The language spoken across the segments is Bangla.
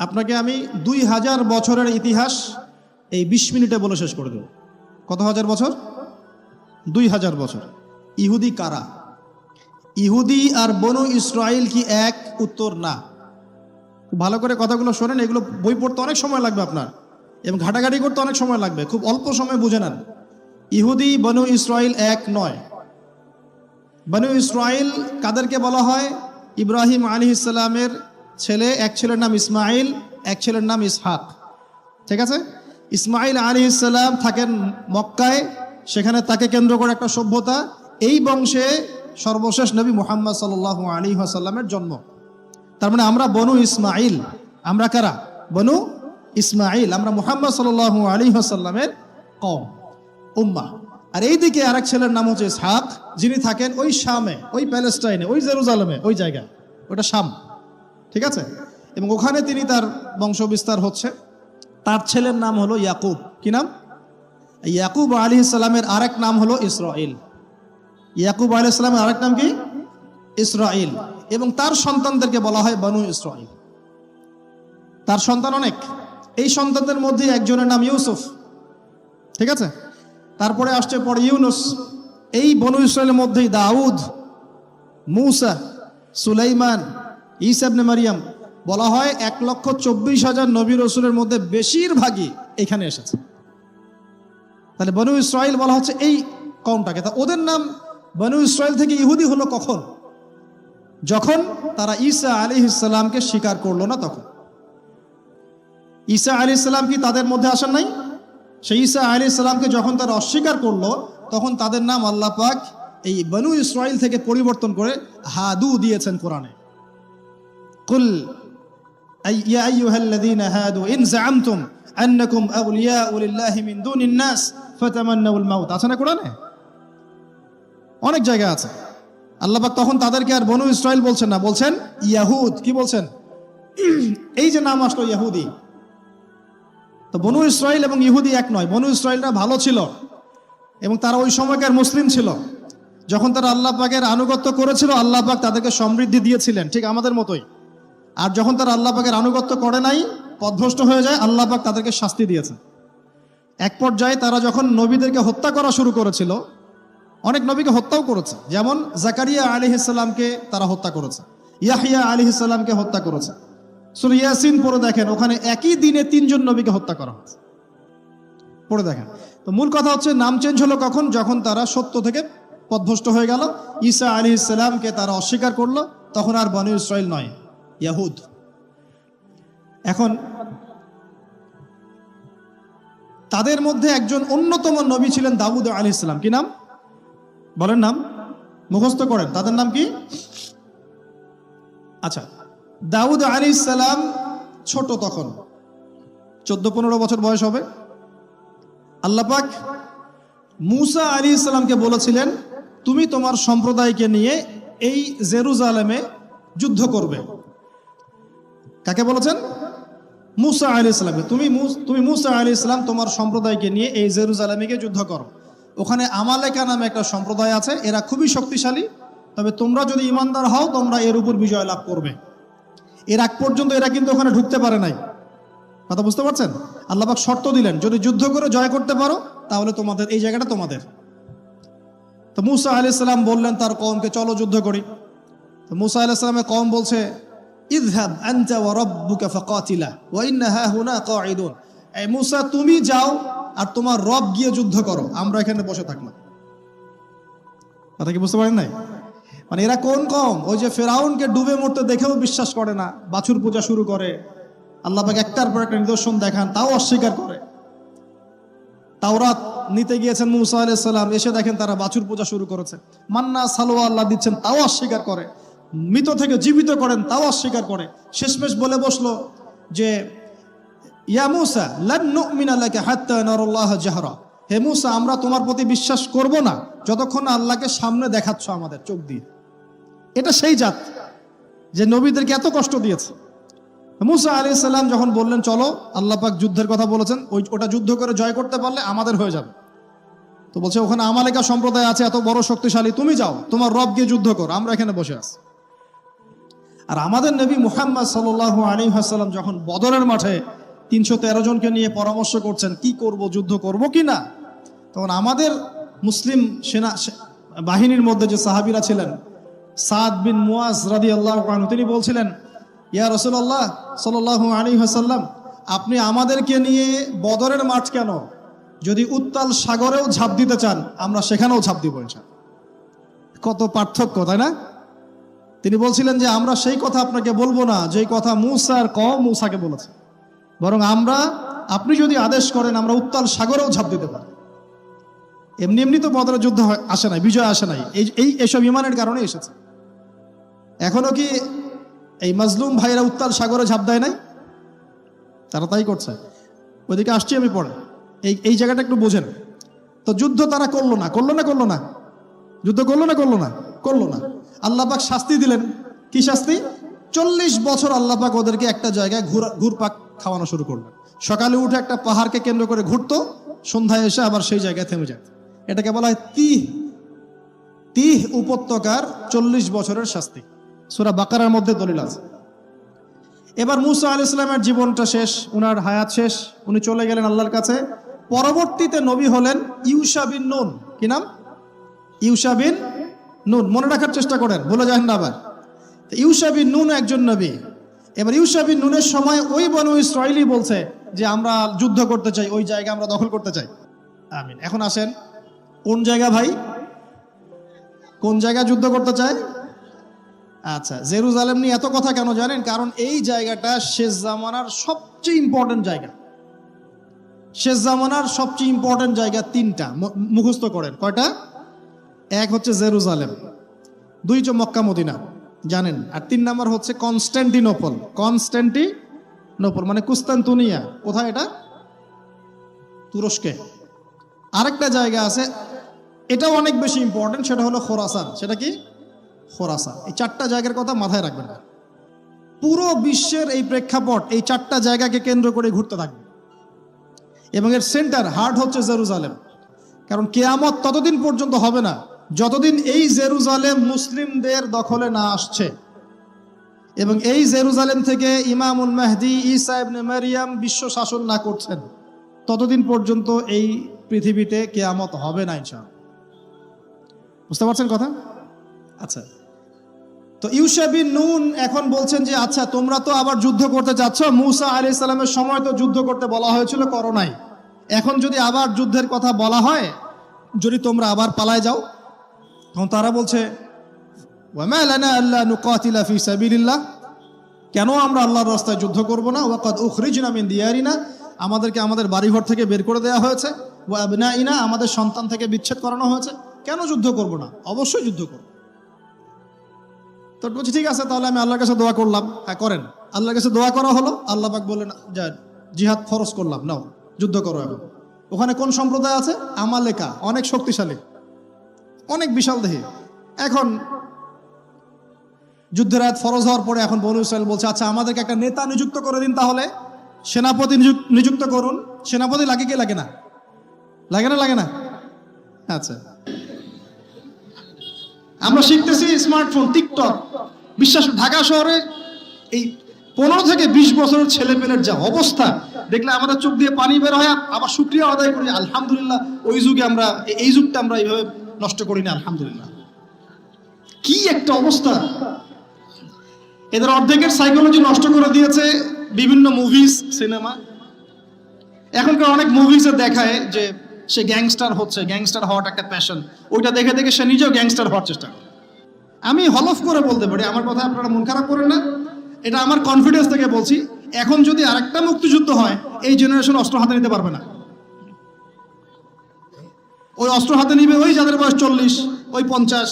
আপনাকে আমি 2000 বছরের ইতিহাস এই 20 মিনিটে বলে শেষ করে দেব। কত হাজার বছর? 2000 বছর। ইহুদি কারা? ইহুদি আর বনু ইসরাইল কি এক? উত্তর না। ভালো করে কথাগুলো শোনেন, এগুলো বই পড়তে অনেক সময় লাগবে আপনার, এবং ঘাটাঘাটি করতে অনেক সময় লাগবে, খুব অল্প সময় বুঝে নেন। ইহুদি বনু ইসরাইল এক নয়। বনু ইসরাইল কাদেরকে বলা হয়? ইব্রাহিম আলাইহিস সালামের ছেলে, এক ছেলের নাম ইসমাইল, এক ছেলের নাম ইসহাক। ঠিক আছে? ইসমাইল আলাইহিস সালাম থাকেন মক্কায়, সেখানে তাকে কেন্দ্র করে একটা সভ্যতা। এই বংশে সর্বশেষ নবী মুহাম্মদ সাল্লাল্লাহু আলাইহি ওয়াসাল্লামের জন্ম। তার মানে আমরা বনু ইসমাইল। আমরা কারা? বনু ইসমাইল। আমরা মুহাম্মদ সাল্লাল্লাহু আলাইহি ওয়াসাল্লামের কওম, উম্মাহ। আর এইদিকে আরেক ছেলের নাম হচ্ছে ইসহাক, যিনি থাকেন ওই শামে, ওই প্যালেস্টাইনে, ওই জেরুজালেমে, ওই জায়গায়, ওটা শাম। ঠিক আছে? এবং ওখানে তিনি তার বংশ বিস্তার হচ্ছে। তার ছেলের নাম হলো ইয়াকুব। কি নাম? ইয়াকুব আলাইহিস সালামের আরেক নাম হলো ইসরাইল। ইয়াকুব আলাইহিস সালামের আরেক নাম কি? ইসরাইল। এবং তার সন্তানদেরকে বলা হয় বনু ইসরাইল। তার সন্তান অনেক। এই সন্তানদের মধ্যে একজনের নাম ইউসুফ। ঠিক আছে? তারপরে আসছে পরে ইউনুস। এই বনু ইসরাইলের মধ্যেই দাউদ, মূসা, সুলাইমান, ঈসা ইবনে মারিয়াম। বলা হয় 1,24,000 নবী রাসূলের মধ্যে বেশিরভাগই এখানে এসেছে। তাহলে বনু ইসরাইল বলা হচ্ছে এই কওমটাকে। তা ওদের নাম বনু ইসরাইল থেকে ইহুদি হলো কখন? যখন তারা ঈসা আলাইহিস সালামকে স্বীকার করলো না তখন। ঈসা আলাইহিস সালাম কি তাদের মধ্যে আসেন নাই? সেই ঈসা আলাইহিস সালামকে যখন তারা অস্বীকার করলো, তখন তাদের নাম আল্লাহ পাক এই বনু ইসরাইল থেকে পরিবর্তন করে হাদু দিয়েছেন কোরআনে। কুল ইয়া আইয়ুহাল্লাযীনা হাদু ইন যাআমতুম আন্নাকুম আউলিয়াউ লিল্লাহি মিন দুনিন নাস ফাতামান্নাউল মাউত। আছে না কোরআনে? অনেক জায়গা আছে। আল্লাহ পাক তখন তাদেরকে আর বনু ইসরাইল বলছেন না, বলছেন ইয়াহুদ। কি বলছেন? এই যে নাম আসলো ইহুদি। তো বনু ইসরাইল এবং ইহুদি এক নয়। বনু ইসরাইলরা ভালো ছিল এবং তারা ওই সময়কার মুসলিম ছিল। যখন তারা আল্লাহ পাকের আনুগত্য করেছিল, আল্লাহ পাক তাদেরকে সমৃদ্ধি দিয়েছিলেন, ঠিক আমাদের মতোই। আর যখন তারা আল্লাহ পাকের আনুগত্য করে নাই, পথভ্রষ্ট হয়ে যায়, আল্লাহ পাক তাদেরকে শাস্তি দিয়েছেন। এক পর্যায়ে তারা যখন নবীদেরকে হত্যা করা শুরু করেছিল, অনেক নবীকে হত্যাও করেছে। যেমন জাকারিয়া আলাইহিস সালামকে তারা হত্যা করেছে, ইয়াহইয়া আলাইহিস সালামকে হত্যা করেছে। সূরা ইয়াসিন পড়ে দেখেন, ওখানে একই দিনে 3 জন নবীকে হত্যা করা হয়েছে। পড়ে দেখেন। তো মূল কথা হচ্ছে নাম চেঞ্জ হলো কখন? যখন তারা সত্য থেকে পথভ্রষ্ট হয়ে গেল, ঈসা আলাইহিস সালামকে তারা অস্বীকার করলো, তখন আর বনু ইসরাইল নয়, ইয়াহুদ। এখন তাদের মধ্যে একজন অন্যতম নবী ছিলেন দাউদ আলাইহিস সালাম। কি নাম? বলেন নাম, মুখস্থ করেন। তাদের নাম কি? আচ্ছা, দাউদ আলাইহিস সালাম ছোট, তখন 14-15 বছর বয়স হবে। আল্লাহ পাক মূসা আলাইহিস সালামকে বলেছিলেন, তুমি তোমার সম্প্রদায়কে নিয়ে এই জেরুজালেমে যুদ্ধ করবে। কাকে বলেছেন? মূসা আলাইহিস সালামকে। তুমি মূসা আলাইহিস সালাম তোমার সম্প্রদায়কে নিয়ে এই জেরুজালেমে গিয়ে যুদ্ধ করো। ওখানে আমালেকা নামে একটা সম্প্রদায় আছে, এরা খুবই শক্তিশালী। তবে তোমরা যদি ইমানদার হও, তোমরা এর উপর বিজয় লাভ করবে। এর আগ পর্যন্ত এরা কিন্তু ওখানে ঢুকতে পারে নাই। কথা বুঝতে পারছেন? আল্লাহ পাক শর্ত দিলেন, যদি যুদ্ধ করে জয় করতে পারো, তাহলে তোমাদের এই জায়গাটা তোমাদের। তো মূসা আলাইহিস সালাম বললেন তার কওমকে, চলো যুদ্ধ করি। তো মূসা আলাইহিস সালামের কওম বলছে, ইযহাব আনতা ওয়া রাব্বুকা ফাকাতিলা ওয়া ইন্না হাহুনা কাঈদুন। এই মূসা, তুমি যাও আর তোমার রব গিয়ে যুদ্ধ করো, আমরা এখানে বসে থাকলাম। কথা কি বুঝতে পারেন নাই? মানে এরা কোন কওম? ওই যে ফেরাউনকে ডুবে মরতে দেখেও বিশ্বাস করে না, বাছুর পূজা শুরু করে, আল্লাহ পাক একটার পর একটা নিদর্শন দেখান, তাও অস্বীকার করে। তাওরাত নিতে গিয়েছেন মূসা আলাইহিস সালাম, এসে দেখেন তারা বাছুর পূজা শুরু করেছে। মান্না সালোয়া আল্লাহ দিচ্ছেন, তাও অস্বীকার করে। মৃত থেকে জীবিত করেন, তাও অস্বীকার করে। শেষমেশ বলে বসলো যে ইয়া মূসা লান নুমিনা লাকা হাত্তা নারাল্লাহ জাহরা। হে মূসা, আমরা তোমার প্রতি বিশ্বাস করব না যতক্ষণ আল্লাহকে সামনে দেখাচ্ছ আমাদের চোখ দিয়ে। এটা সেই জাত যে নবীদেরকে এত কষ্ট দিয়েছে। মূসা আলাইহিস সালাম যখন বললেন চলো, আল্লাহ পাক যুদ্ধের কথা বলেছেন, ওটা যুদ্ধ করে জয় করতে পারলে আমাদের হয়ে যাবে। তো বলছে ওখানে আমালেকা সম্প্রদায় আছে এত বড় শক্তিশালী, তুমি যাও, তোমার রব গিয়ে যুদ্ধ করো, আমরা এখানে বসে আছি। আর আমাদের নবী মুহাম্মদ সাল্লাল্লাহু আলাইহি ওয়াসাল্লাম যখন বদরের মাঠে 313 জনকে নিয়ে পরামর্শ করছেন কি করব, যুদ্ধ করব কি না, তখন আমাদের মুসলিম সেনা বাহিনীর মধ্যে যে সাহাবীরা ছিলেন, সাদ বিন মুয়াজ রাদিয়াল্লাহু আনহু, তিনি বলছিলেন, ইয়া রাসূলুল্লাহ সাল্লাল্লাহু আলাইহি ওয়াসাল্লাম, আপনি আমাদেরকে নিয়ে বদরের মাঠ কেন, যদি উত্তাল সাগরেও ঝাঁপ দিতে চান আমরা সেখানেও ঝাঁপ দিব ইনশাআল্লাহ। কত পার্থক্য, তাই না? তিনি বলছিলেন যে আমরা সেই কথা আপনাকে বলবো না যেই কথা মূসা আর কওম মূসাকে বলেছে, বরং আপনি যদি আদেশ করেন আমরা উত্তাল সাগরেও ঝাঁপ দিতে পারি। এমনি এমনি তো বদরের যুদ্ধ আসে নাই, বিজয় আসে নাই, এইসব ইমানের কারণে এসেছে। এখনো কি এই মাজলুম ভাইরা উত্তাল সাগরে ঝাঁপ দেয় নাই? তারা তাই করছে। ওইদিকে আসছি আমি পরে, এই জায়গাটা একটু বোঝেন। তো যুদ্ধ তারা করলো না, যুদ্ধ করলো না। আল্লাহ পাক শাস্তি দিলেন। কি শাস্তি? 40 বছর আল্লাহ পাক ওদেরকে একটা জায়গায় ঘুরপাক খাওয়ানো শুরু করলেন। সকালে উঠে একটা পাহাড়কে কেন্দ্র করে ঘুরতো, সন্ধ্যায় এসে আবার সেই জায়গায় থেমে যেত। এটাকে বলা হয় তিহ উপত্যকার 40 বছরের শাস্তি। সূরা বাকারার মধ্যে দলিল আছে। এবার মূসা আলাইহিস সালামের জীবনটা শেষ, উনার হায়াত শেষ, উনি চলে গেলেন আল্লাহর কাছে। পরবর্তীতে নবী হলেন ইউশা বিন নুন। কি নাম? ইউশা বিন নুন। মনে রাখার চেষ্টা করেন, ভুলে যান না আবার। ইউশা বিন নুন একজন নবী। এবার ইউশা বিন নুনের সময় ওই বনু ইসরাঈলী বলছে যে আমরা যুদ্ধ করতে চাই, ওই জায়গা আমরা দখল করতে চাই। আমিন। এখন আসেন, কোন জায়গা ভাই? কোন জায়গা যুদ্ধ করতে চায়? আচ্ছা, জেরুজালেম নিয়ে এত কথা কেন জানেন? কারণ এই জায়গাটা শেষ জামানার সবচেয়ে ইম্পর্টেন্ট জায়গা। শেষ জামানার সবচেয়ে ইম্পর্টেন্ট জায়গা 3টা, মুখস্থ করেন। কয়টা? এক হচ্ছে জেরুজালেম, 2 হচ্ছে মক্কা মদিনা, জানেন, আর 3 নাম্বার হচ্ছে কনস্ট্যান্টিনোপল মানে কুস্তান্তুনিয়া। কোথায় এটা? তুরস্কে। আরেকটা জায়গা আছে, এটাও অনেক বেশি ইম্পর্টেন্ট, সেটা হলো খোরাসান। সেটা কি? খোরাসান। এই 4টা জায়গার কথা মাথায় রাখবেন। পুরো বিশ্বের এই প্রেক্ষাপট এই 4টা জায়গাকে কেন্দ্র করে ঘুরতে থাকবে, এবং এর সেন্টার হার্ট হচ্ছে জেরুজালেম। কারণ কিয়ামত ততদিন পর্যন্ত হবে না যতদিন এই জেরুজালেম মুসলিমদের দখলে না আসছে, এবং এই জেরুজালেম থেকে ইমামুল মাহদি ঈসা ইবনে মারইয়াম বিশ্ব শাসন না করছেন, ততদিন পর্যন্ত এই পৃথিবীতে কিয়ামত হবে না ইনশাআল্লাহ। বুঝতে পারছেন কথা? আচ্ছা, তো ইউশা বিন নুন এখন বলছেন যে আচ্ছা তোমরা তো আবার যুদ্ধ করতে চাচ্ছ, মূসা আলাইহিস সালামের সময় তো যুদ্ধ করতে বলা হয়েছিল, করো নাই। এখন যদি আবার যুদ্ধের কথা বলা হয়, যদি তোমরা আবার পালায় যাও, তখন তারা বলছে ওয়ামা লানা আল্লা নুকাতিলা ফি সাবিলিল্লাহ, কেন আমরা আল্লাহর রাস্তায় যুদ্ধ করব না? ওয়াকাদ উখরিজনা মিন দিয়ারিনা, আমাদেরকে আমাদের বাড়িঘর থেকে বের করে দেওয়া হয়েছে, ওয়া আবনাইনা, আমাদের সন্তান থেকে বিচ্ছেদ করানো হয়েছে, কেন যুদ্ধ করব না? অবশ্যই যুদ্ধ করব। তো বলছি ঠিক আছে, তাহলে আমি আল্লাহর কাছে দোয়া করলাম। হ্যাঁ করেন। আল্লাহর কাছে দোয়া করা হলো, আল্লাহ পাক বললেন যা জিহাদ ফরজ করলাম, নাও যুদ্ধ করো। এখন ওখানে কোন সম্প্রদায় আছে? আমালেকা, অনেক শক্তিশালী, অনেক বিশাল দেহী। এখন যুদ্ধের আয়াত ফরজ হওয়ার পরে এখন বনু ইসরাইল বলছে আচ্ছা আমাদেরকে একটা নেতা নিযুক্ত করে দিন, তাহলে সেনাপতি নিযুক্ত করুন। সেনাপতি লাগে কি লাগে না? লাগে না? আচ্ছা, আমরা শিখতেছি স্মার্টফোন, টিকটক, বিশ্বাস ঢাকা শহরে এই 15 থেকে 20 বছরের ছেলে পেলের যা অবস্থা দেখলে আমাদের চোখ দিয়ে পানি বের হয়। আবার শুকরিয়া আদায় করি, আলহামদুলিল্লাহ ওই যুগে আমরা, এই যুগটা আমরা এইভাবে নষ্ট করি না, আলহামদুলিল্লাহ। কি একটা অবস্থা! এদের অর্ধেকের সাইকোলজি নষ্ট করে দিয়েছে বিভিন্ন মুভিজ, সিনেমা। এখনকার অনেক মুভিজে দেখায় যে সে গ্যাংস্টার হচ্ছে, গ্যাংস্টার হওয়াটা একটা প্যাশন, ওইটা দেখে দেখে সে নিজেও গ্যাংস্টার হওয়ার চেষ্টা করে। আমি হলফ করে বলতে পারি, আমার কথা আপনারা মন খারাপ করেন না, এটা আমার কনফিডেন্স থেকে বলছি, এখন যদি আরেকটা মুক্তিযুদ্ধ হয়, এই জেনারেশন অস্ত্র হাতে নিতে পারবে না। ওই অস্ত্র হাতে নিবে ওই যাদের বয়স 40, ওই 50,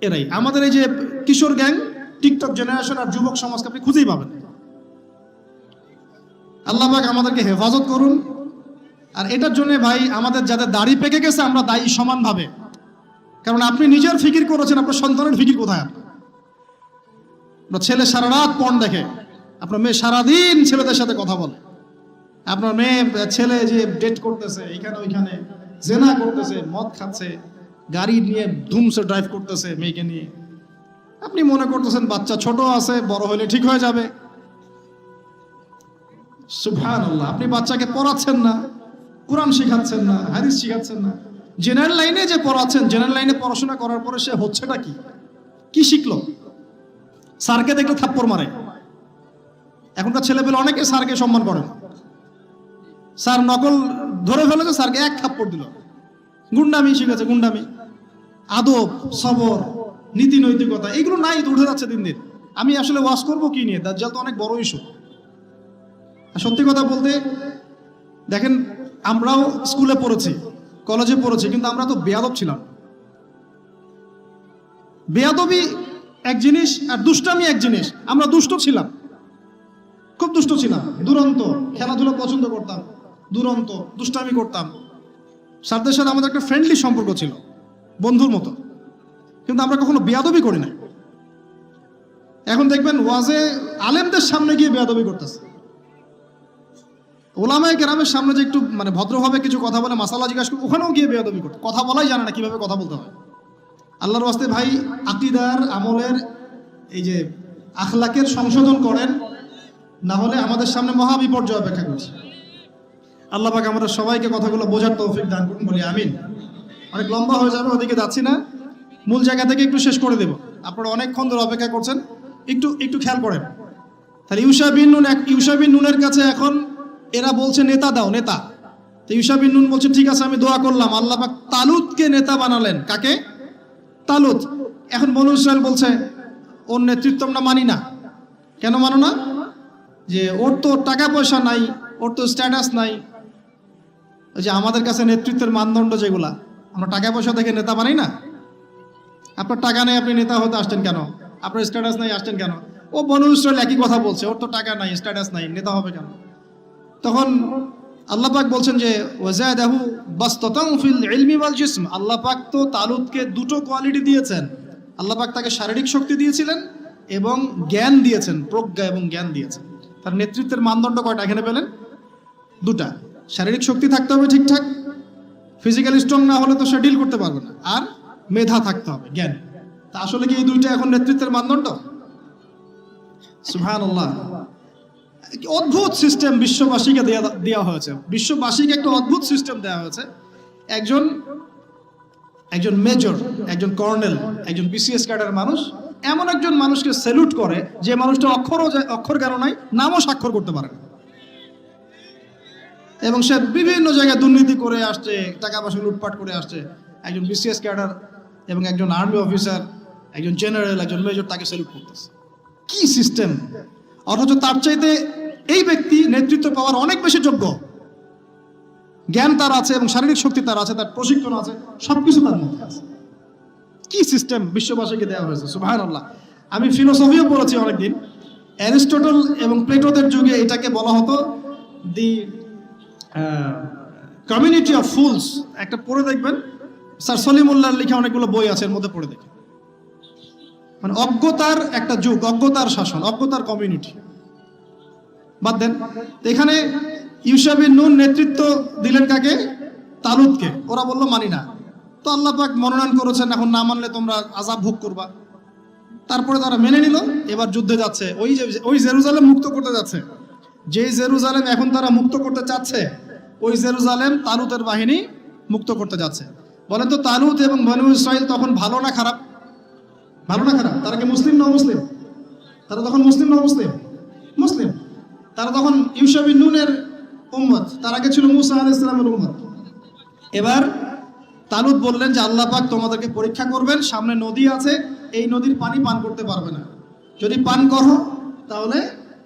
এরাই। আমাদের এই যে কিশোর গ্যাং, টিকটক জেনারেশন আর যুবক সমাজকে আপনি খুঁজেই পাবেন। আল্লাহ পাক আমাদেরকে হেফাজত করুন। আর এটার জন্য ভাই আমাদের যাদের দাড়ি পেকে গেছে আমরা দায়ী সমানভাবে। কারণ আপনি নিজের ফিকির করেছেন, আপনার সন্তানের ফিকির কোথায়? আপনার ছেলে সারা রাত পর্ন দেখে, আপনার মেয়ে সারাদিন ছেলেদের সাথে কথা বলে, আপনার ছেলে যে ডেট করতেছে এইখানে ওইখানে, জেনা করতেছে, মদ খাচ্ছে, গাড়ি নিয়ে ধুমসে ড্রাইভ করতেছে মেয়েকে নিয়ে। আপনি মনে করতেছেন বাচ্চা ছোট আছে, বড় হলে ঠিক হয়ে যাবে। সুবহানাল্লাহ, আপনি বাচ্চাকে পড়াচ্ছেন না, কোরআন শেখাচ্ছেন না, হাদিস শেখাচ্ছেন না। জেনারেল লাইনে যে পড়াচ্ছেন, জেনারেল লাইনে পড়াশোনা করার পরে সে হচ্ছেটা কি, কি শিখলো? স্যারকে দেখলে থাপ্পড় মারে। এখনকার ছেলেপেলে অনেকে স্যারকে সম্মান করে না। স্যার নকল ধরে ফেলেছে, স্যারকে এক থাপ্পড় দিল। গুন্ডামি শিখেছে, গুন্ডামি। আদব, সবর, নীতি নৈতিকতা এগুলো নাই, উঠে যাচ্ছে দিন দিন। আমি আসলে ওয়াজ করবো কি নিয়ে? দাজ্জাল তো অনেক বড় ইস্যু। সত্যি কথা বলতে দেখেন, আমরাও স্কুলে পড়েছি, কলেজে পড়েছি, কিন্তু আমরা তো বেয়াদব ছিলাম। বেয়াদবি এক জিনিস আর দুষ্টামি এক জিনিস। আমরা দুষ্ট ছিলাম, খুব দুষ্ট ছিলাম, দুরন্ত। খেলাধুলা পছন্দ করতাম, দুরন্ত, দুষ্টামি করতাম। স্যারদের সাথে আমাদের একটা ফ্রেন্ডলি সম্পর্ক ছিল, বন্ধুর মতো। কিন্তু আমরা কখনো বেয়াদবি করি না। এখন দেখবেন ওয়াজে আলেমদের সামনে গিয়ে বেয়াদবি করতেছে। ওলামায়ে কেরামের সামনে যে একটু মানে ভদ্রভাবে কিছু কথা বলে, মাসালা জিজ্ঞাসা করে, ওখানেও গিয়ে বেয়াদবি করতে। কথা বলাই জানে না কিভাবে কথা বলতে হয়। আল্লাহর ওয়াস্তে ভাই, আকীদার, আমলের, এই যে আখলাকের সংশোধন করেন, না হলে আমাদের সামনে মহা বিপর্যয় অপেক্ষা করছে। আল্লাহ পাক আমাদের সবাইকে কথাগুলো বোঝার তৌফিক দান করুন, বলি আমিন। অনেক লম্বা হয়ে যাবে, ওদিকে যাচ্ছি না, মূল জায়গা থেকে একটু শেষ করে দেব। আপনারা অনেকক্ষণ ধরে অপেক্ষা করছেন, একটু একটু খেয়াল করেন। তাহলে ইউশা বিন নুনের কাছে এখন এরা বলছে নেতা দাও, নেতা। তো ইউশা বিন নুন বলছে ঠিক আছে, আমি দোয়া করলাম। আল্লাহ পাক তালুতকে নেতা বানালেন। কাকে? তালুত। এখন বনু ইসরাইল বলছে ওর নেতৃত্ব আমরা মানি না। কেন মানো না? যে ওর তো টাকা পয়সা নাই, ওর তো স্ট্যাটাস নাই। ওই যে আমাদের কাছে নেতৃত্বের মানদণ্ড যেগুলা, আমরা টাকা পয়সা থেকে নেতা বানাই না। আপনার টাকা নেই, আপনি নেতা হতে আসছেন কেন? আপনার স্ট্যাটাস নাই, আসছেন কেন? ও বনু ইসরাইল একই কথা বলছে, ওর তো টাকা নাই, স্ট্যাটাস নাই, নেতা হবে কেন? তখন আল্লাহ পাক বলছেন যে ওয়াজাদাহু বাসতাতান ফিল ইলমি ওয়াল জিসম। আল্লাহ পাক তো তালুতকে দুটো কোয়ালিটি দিয়েছেন। আল্লাহ পাক তাকে শারীরিক শক্তি দিয়েছিলেন এবং জ্ঞান দিয়েছেন, প্রজ্ঞা এবং জ্ঞান দিয়েছেন। তার নেতৃত্বের মানদণ্ড কয়টা এখানে পেলেন? দুটা। শারীরিক শক্তি থাকতে হবে ঠিকঠাক, ফিজিক্যালি স্ট্রং না হলে তো সে ডিল করতে পারবে না। আর মেধা থাকতে হবে, জ্ঞান। তা আসলে কি এই দুইটা এখন নেতৃত্বের মানদণ্ড? সুবহানাল্লাহ। অদ্ভুত সিস্টেম বিশ্ববাসীকে দেওয়া হয়েছে। বিশ্ববাসীকে একটা অদ্ভুত সিস্টেম দেওয়া হয়েছে। একজন মেজর, একজন কর্নেল, একজন বিসিএস ক্যাডার মানুষ এমন একজন মানুষকে স্যালুট করে যে মানুষটা অক্ষর জ্ঞান নাই, নামও স্বাক্ষর করতে পারে না, এবং সে বিভিন্ন জায়গায় দুর্নীতি করে আসছে, টাকা পয়সা লুটপাট করে আসছে। একজন বিসিএস ক্যাডার এবং একজন আর্মি অফিসার, একজন জেনারেল, একজন মেজর তাকে স্যালুট করতেছে। কি সিস্টেম! অথচ তার চাইতে এই ব্যক্তি নেতৃত্ব পাওয়ার অনেক বেশি যোগ্য। জ্ঞান তার আছে এবং শারীরিক শক্তি তার আছে, তার প্রশিক্ষণ আছে, সবকিছু তার মধ্যে আছে। কি সিস্টেম বিশ্ববাসীকে দেওয়া হয়েছে! সুবহানাল্লাহ। আমি ফিলোসফিও পড়েছি অনেকদিন। অ্যারিস্টটল এবং প্লেটোদের যুগে এটাকে বলা হতো দি কমিউনিটি অফ ফুলস। একটা পড়ে দেখবেন, স্যার সলিমুল্লাহর লেখা অনেকগুলো বই আছে, এর মধ্যে পড়ে দেখেন। মানে অজ্ঞতার একটা যুগ, অজ্ঞতার শাসন, অজ্ঞতার কমিউনিটি। বাদ দেন, এখানে ইউশা বিন নুন নেতৃত্ব দিলেন কাকে? তালুতকে। ওরা বললো মানি না। তো আল্লাহ পাক মনোনয়ন করেছেন, এখন না মানলে তোমরা আযাব ভোগ করবা। তারপরে তারা মেনে নিল, এবার যুদ্ধে যাচ্ছে। ওই জেরুজালেম মুক্ত করতে যাচ্ছে। যেই জেরুজালেম এখন তারা মুক্ত করতে চাচ্ছে, ওই জেরুজালেম তালুতের বাহিনী মুক্ত করতে যাচ্ছে। বলেন তো, তালুত এবং বনু ইসরাইল তখন ভালো না খারাপ? ভালো না খারাপ? তারা কি মুসলিম না মুসলিম? তারা তখন মুসলিম না মুসলিম? মুসলিম। তারা তখন ইউশা বিন নুনের উম্মত, তার আগে ছিল মূসা আলাইহিস সালামের উম্মত। এবার তালুত বললেন যে আল্লাহ পাক তোমাদেরকে পরীক্ষা করবেন, সামনে নদী আছে, এই নদীর পানি পান করতে পারবে না। যদি পান করো তাহলে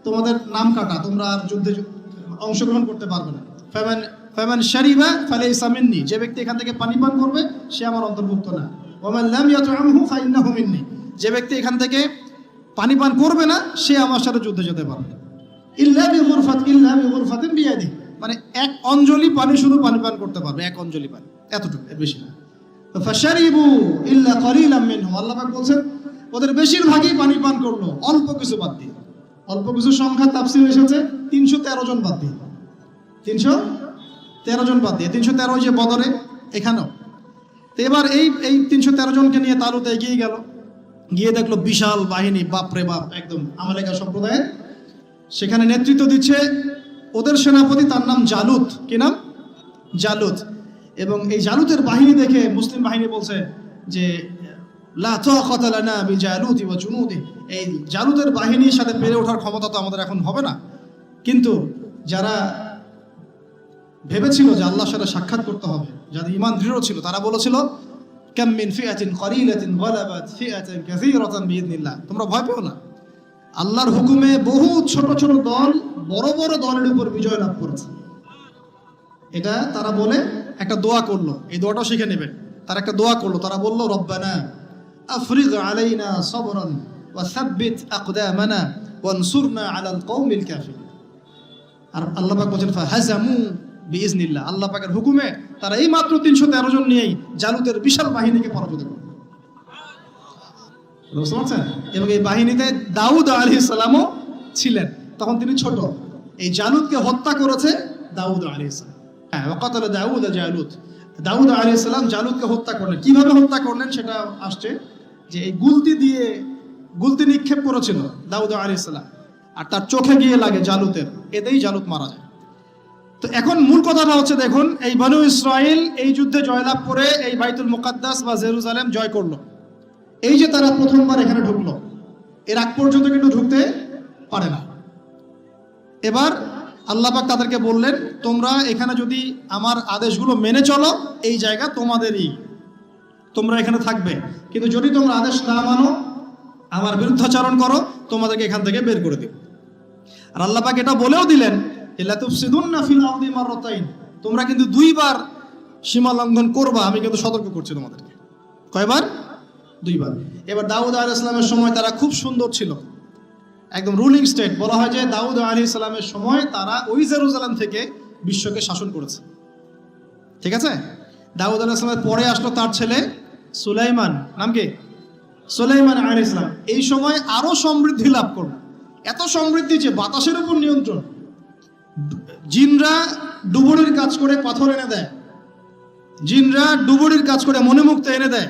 তোমাদের নাম কাটা, তোমরা আর যুদ্ধে অংশগ্রহণ করতে পারবে না। ফামান শারিবা ফালাইসা মিন্নি। যে ব্যক্তি এখান থেকে পানি পান করবে সে আমার অন্তর্ভুক্ত না। ওয়ামান লাম ইয়াতআমহু ফাইন্নাহু মিন্নি। যে ব্যক্তি এখান থেকে পানি পান করবে না সে আমার সাথে যুদ্ধে যেতে পারবে। ইল্লা বিগুরফাতিন বিয়াদি। মানে এক অঞ্জলি পানি শুধু পানি পান করতে পারবে, এক অঞ্জলি পানি, এতটুকু, এর বেশি না। ফাশারিবু ইল্লা কালিলাম মিনহুম। আল্লাহ পাক বলেন ওদের বেশিরভাগই পানি পান করলো, অল্প কিছু বাদ দিয়ে। অল্প কিছু সংখ্যা তাফসীরে এসেছে 313 জন বাদ দিয়ে। 313 জন বাদ দিয়ে। 313 যে বদরে, এখানেও। তো এবার এই 313 জনকে নিয়ে তালুত এগিয়ে গেল। গিয়ে দেখলো বিশাল বাহিনী, বাপরে বাপ, একদম আমালেকা সম্প্রদায়ের। সেখানে নেতৃত্ব দিচ্ছে ওদের সেনাপতি, তার নাম জালুত। কি নাম? জালুত। এবং এই জালুতের বাহিনী দেখে মুসলিম বাহিনী বলছে যে লা তাকাতা লানা বিজালুতি ওয়া জুনুদি, এই জালুতের বাহিনীর সাথে পেরে ওঠার ক্ষমতা তো আমাদের এখন হবে না। কিন্তু যারা ভেবেছিল যে আল্লাহর সাথে সাক্ষাৎ করতে হবে, যাদের ঈমান দৃঢ় ছিল, তারা বলেছিল কাম মিন ফিআতিন ক্বালিলাতিন গালাবাত ফিআতান কাসীরাতান বিইذনিল্লাহ, তোমরা ভয় পেও না, আল্লাহর হুকুমে বহু ছোট ছোট দল বড় বড় দলের উপর বিজয় লাভ করেছে। এটা তারা বলে একটা দোয়া করলো, এই দোয়াটাও শিখে নেবেন। তারা একটা দোয়া করলো, তারা বলল রব্বানা আফরিগ আলাইনা সাবরান ওয়া সাব্বিত আকদামানা ওয়ানসুরনা আলাল কওমিল কাফিরিন। আর আল্লাহ পাক বলেন ফাহাজামু বিইذনিল্লাহ, আল্লাহ পাকের হুকুমে তারা এই মাত্র 313 জন নিয়েই জালুতের বিশাল বাহিনীকে পরাজিত করল। বুঝতে পারছেন? এবং এই বাহিনীতে দাউদ আলাইহিস সালামও ছিলেন, তখন তিনি ছোট। এই জালুতকে হত্যা করেছে দাউদ আলাইহিস সালাম। হ্যাঁ, ওয়াকাতালা দাউদ জালুত, দাউদ আলাইহিস সালাম জালুতকে হত্যা করলেন। কিভাবে হত্যা করলেন সেটা আসছে, যে এই গুলতি নিক্ষেপ করেছিল দাউদ আলাইহিস সালাম, আর তার চোখে গিয়ে লাগে জালুতের, এতেই জালুত মারা যায়। তো এখন মূল কথাটা হচ্ছে, দেখুন এই বনু ইসরাইল এই যুদ্ধে জয়লাভ করে এই বাইতুল মুকাদ্দাস বা জেরুজালেম জয় করলো। এই যে তারা প্রথমবার এখানে ঢুকলো, এর আগ পর্যন্ত কিন্তু ঢুকতে পারে না। এবার আল্লাহ পাক তাদেরকে বললেন, তোমরা এখানে যদি আমার আদেশগুলো মেনে চলো, এই জায়গা তোমাদেরই, তোমরা এখানে থাকবে। কিন্তু যদি তোমরা আদেশ না মানো, আমার বিরুদ্ধাচরণ করো, তোমাদেরকে এখান থেকে বের করে দিই। আর আল্লাহ পাক এটা বলেও দিলেন, লা তুফসিদুন্না ফিল আরদি মাররাতাইন, তোমরা কিন্তু 2 বার সীমা লঙ্ঘন করবা, আমি কিন্তু সতর্ক করছি তোমাদেরকে। কয়বার? 2 বার। এবার দাউদ আলাইহিস সালামের সময় তারা খুব সুন্দর ছিল, একদম রুলিং স্টেট। বলা হয় যে দাউদ আলাইহিস সালামের সময় তারা ওই জেরুজালেম থেকে বিশ্বকে শাসন করেছে। ঠিক আছে? দাউদ আলাইহিস সালামের পরে আসলো তার ছেলে সুলাইমান, নাম কি? সুলাইমান আলাইহিস সালাম। এই সময় আরো সমৃদ্ধি লাভ করলো, এত সমৃদ্ধি যে বাতাসের উপর নিয়ন্ত্রণ। জিনরা ডুবুরির কাজ করে পাথর এনে দেয়, জিনরা ডুবুরির কাজ করে মণিমুক্তা এনে দেয়।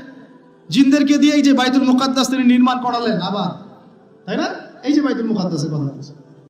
জিনদেরকে দিয়ে এই যে বাইতুল মুকাদ্দাস তিনি নির্মাণ করালেন আবার, তাই না? এই যে বাইতুল মুকাদ্দাসের কথা বলছে,